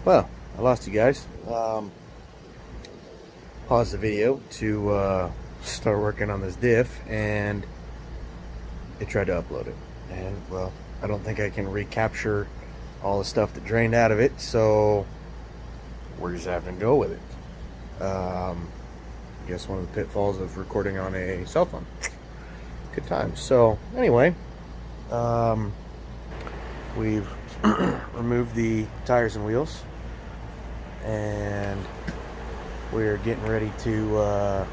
Well, I lost you guys. Pause the video to start working on this diff, and it tried to upload it. And, well, I don't think I can recapture all the stuff that drained out of it, so we're just having to go with it. I guess one of the pitfalls of recording on a cell phone. Good times. So, anyway, we've removed the tires and wheels, and we're getting ready to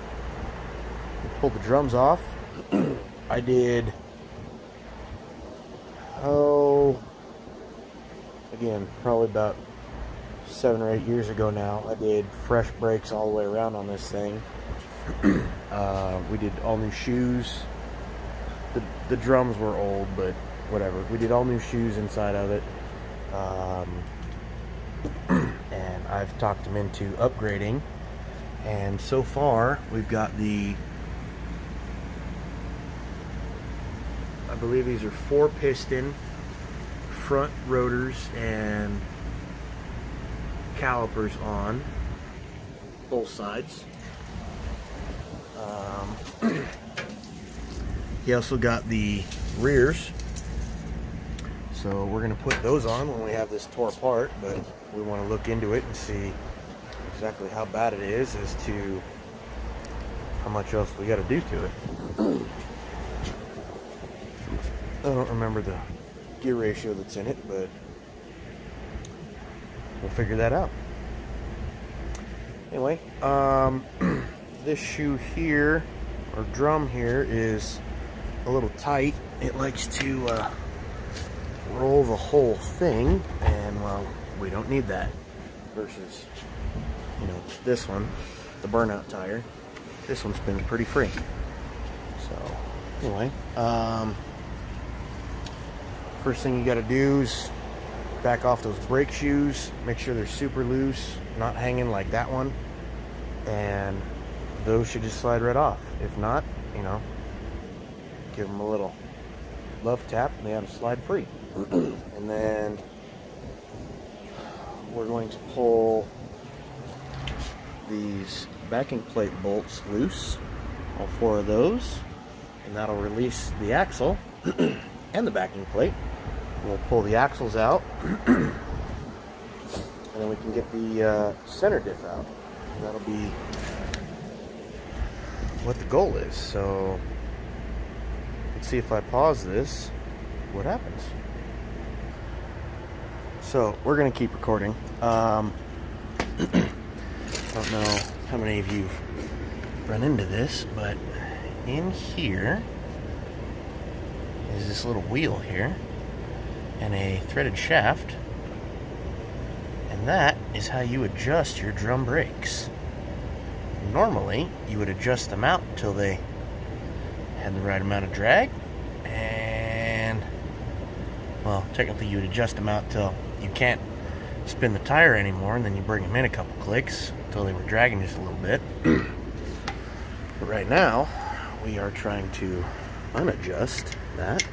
pull the drums off. I did, again, probably about 7 or 8 years ago now, I did fresh brakes all the way around on this thing. We did all new shoes. The drums were old, but whatever. We did all new shoes inside of it. And I've talked them into upgrading. And so far, we've got the, I believe these are 4-piston front rotors and calipers on both sides. He also got the rears, so we're going to put those on when we have this tore apart, but we want to look into it and see exactly how bad it is as to how much else we got to do to it. I don't remember the gear ratio that's in it, but we'll figure that out. Anyway, this shoe here, or drum here, is a little tight. It likes to roll the whole thing, and well, we don't need that. Versus, you know, this one, the burnout tire. This one spins pretty free. So, anyway, first thing you got to do is back off those brake shoes. Make sure they're super loose, not hanging like that one, and those should just slide right off. If not, you know, give them a little love tap and they ought to slide free. And then we're going to pull these backing plate bolts loose, all 4 of those, and that'll release the axle and the backing plate. We'll pull the axles out, and then we can get the center diff out. And that'll be what the goal is. So let's see if I pause this, what happens. So we're gonna keep recording. I don't know how many of you've run into this, but in here is this little wheel here and a threaded shaft, and that is how you adjust your drum brakes. Normally you would adjust them out until they had the right amount of drag, and well, technically you would adjust them out till you can't spin the tire anymore, and then you bring them in a couple clicks until they were dragging just a little bit. But right now we are trying to unadjust that.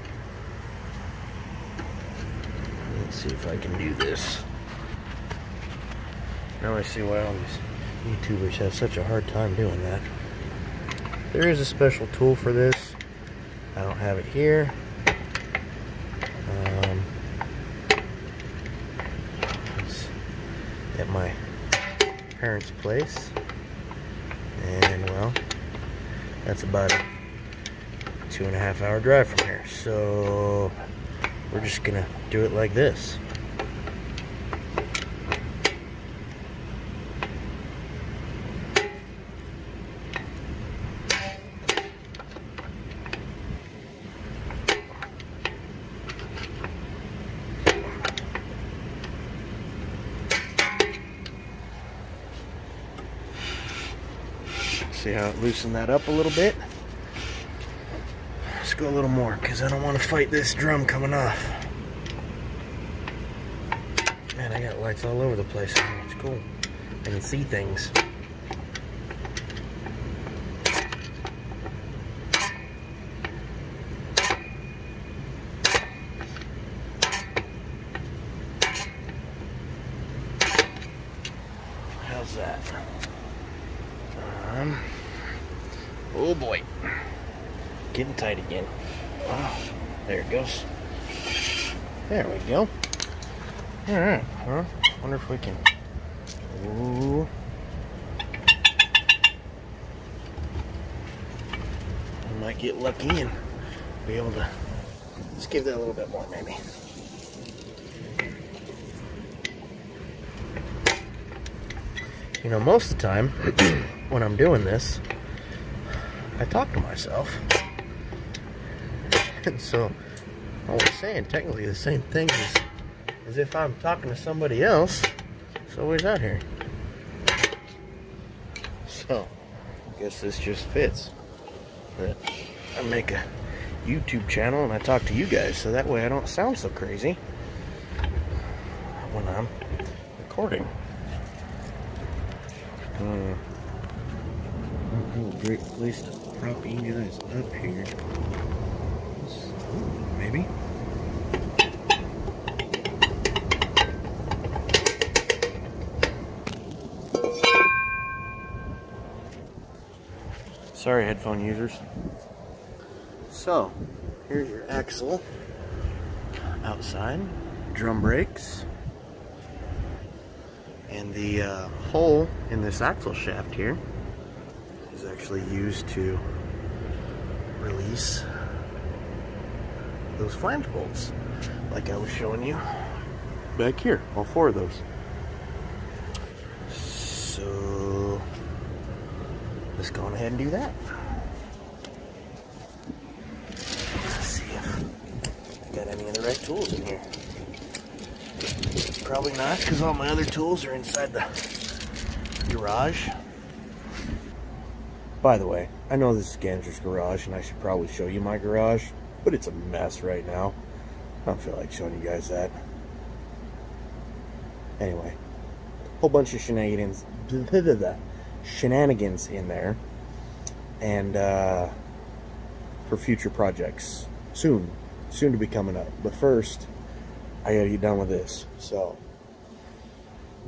Let's see if I can do this. Now I see why all these YouTubers have such a hard time doing that. There is a special tool for this. I don't have it here. It's at my parents' place, and well, that's about a 2.5 hour drive from here. So we're just gonna do it like this. See how it loosened that up a little bit? Let's go a little more, because I don't want to fight this drum coming off. Man, I got lights all over the place. It's cool. I can see things. How's that? Oh boy. Getting tight again. Oh, there it goes. There we go. Alright, well, wonder if we can. Ooh. I might get lucky and be able to. Let's give that a little bit more, maybe. You know, most of the time when I'm doing this, I talk to myself. And so I was saying technically the same thing as if I'm talking to somebody else. So where's that here? So I guess this just fits. That I make a YouTube channel and I talk to you guys, so that way I don't sound so crazy when I'm recording. Great place to prop you guys up here. Maybe. Sorry, headphone users. So, here's your axle outside, drum brakes, and the hole in this axle shaft here is actually used to release those flange bolts, like I was showing you back here, all 4 of those. So let's go on ahead and do that. Let's see if I got any of the right tools in here. Probably not, because all my other tools are inside the garage. By the way, I know this is Ganser's garage and I should probably show you my garage, but it's a mess right now. I don't feel like showing you guys that. Anyway, whole bunch of shenanigans in there, and for future projects soon to be coming up. But first, I gotta get done with this. So,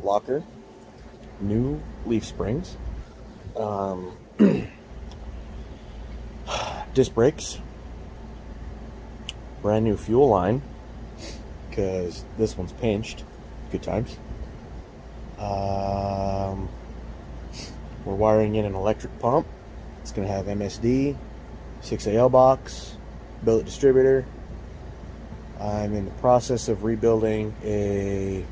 locker, new leaf springs, disc brakes, brand new fuel line because this one's pinched. Good times. We're wiring in an electric pump. It's going to have MSD, 6AL box, billet distributor. I'm in the process of rebuilding a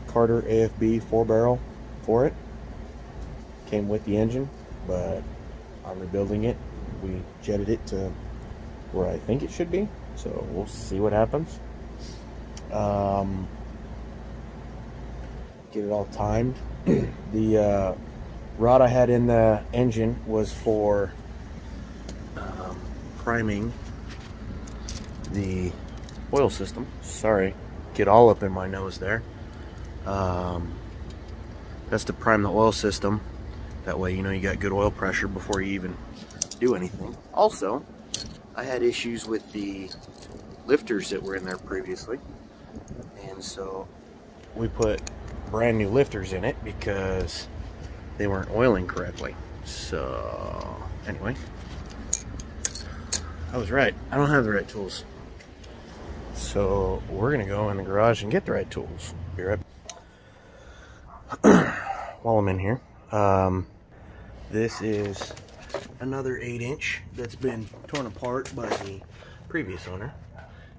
Carter AFB 4-barrel for it. Came with the engine, but I'm rebuilding it. We jetted it to where I think it should be, so we'll see what happens. Get it all timed. The rod I had in the engine was for priming the oil system. Sorry, get all up in my nose there. That's to prime the oil system. That way, you know, you got good oil pressure before you even do anything. Also, I had issues with the lifters that were in there previously, and so we put brand new lifters in it because they weren't oiling correctly. So anyway, I was right. I don't have the right tools, so we're gonna go in the garage and get the right tools. Be right back. While I'm in here, this is another 8-inch that's been torn apart by the previous owner.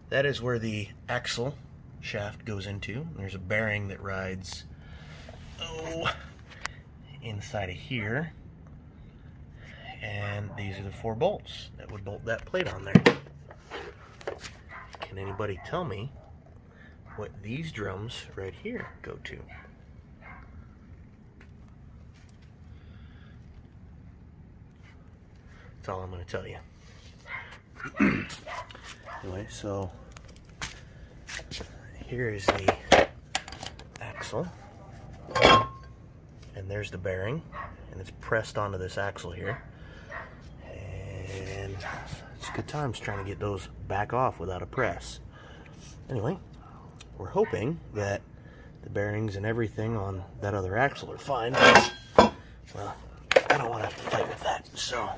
That is where the axle shaft goes into. There's a bearing that rides inside of here, and these are the 4 bolts that would bolt that plate on there. Can anybody tell me what these drums right here go to? That's all I'm going to tell you. Anyway, so here is the axle, and there's the bearing, and it's pressed onto this axle here, and it's good times trying to get those back off without a press. Anyway, we're hoping that The bearings and everything on that other axle are fine. Well, I don't want to have to fight with that, so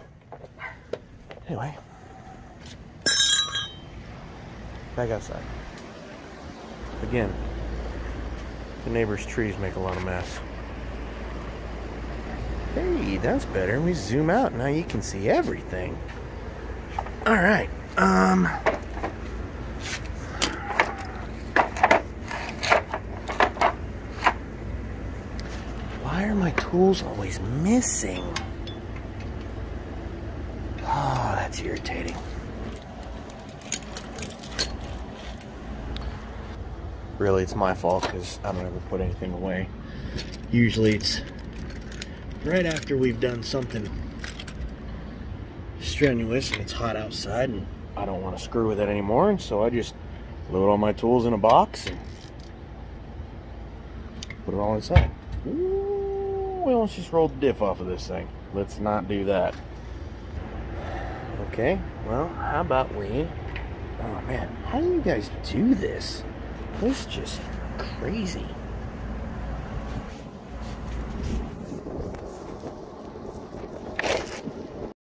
anyway, back outside. Again, the neighbor's trees make a lot of mess. Hey, that's better. We zoom out, now you can see everything. Alright, why are my tools always missing? Oh, that's irritating. Really, it's my fault because I don't ever put anything away. Usually it's right after we've done something strenuous and it's hot outside and I don't want to screw with it anymore, and so I just load all my tools in a box and put it all inside. Ooh, well, let's just roll the diff off of this thing. Let's not do that. Okay, well, how about we... Oh man, how do you guys do this? This is just crazy.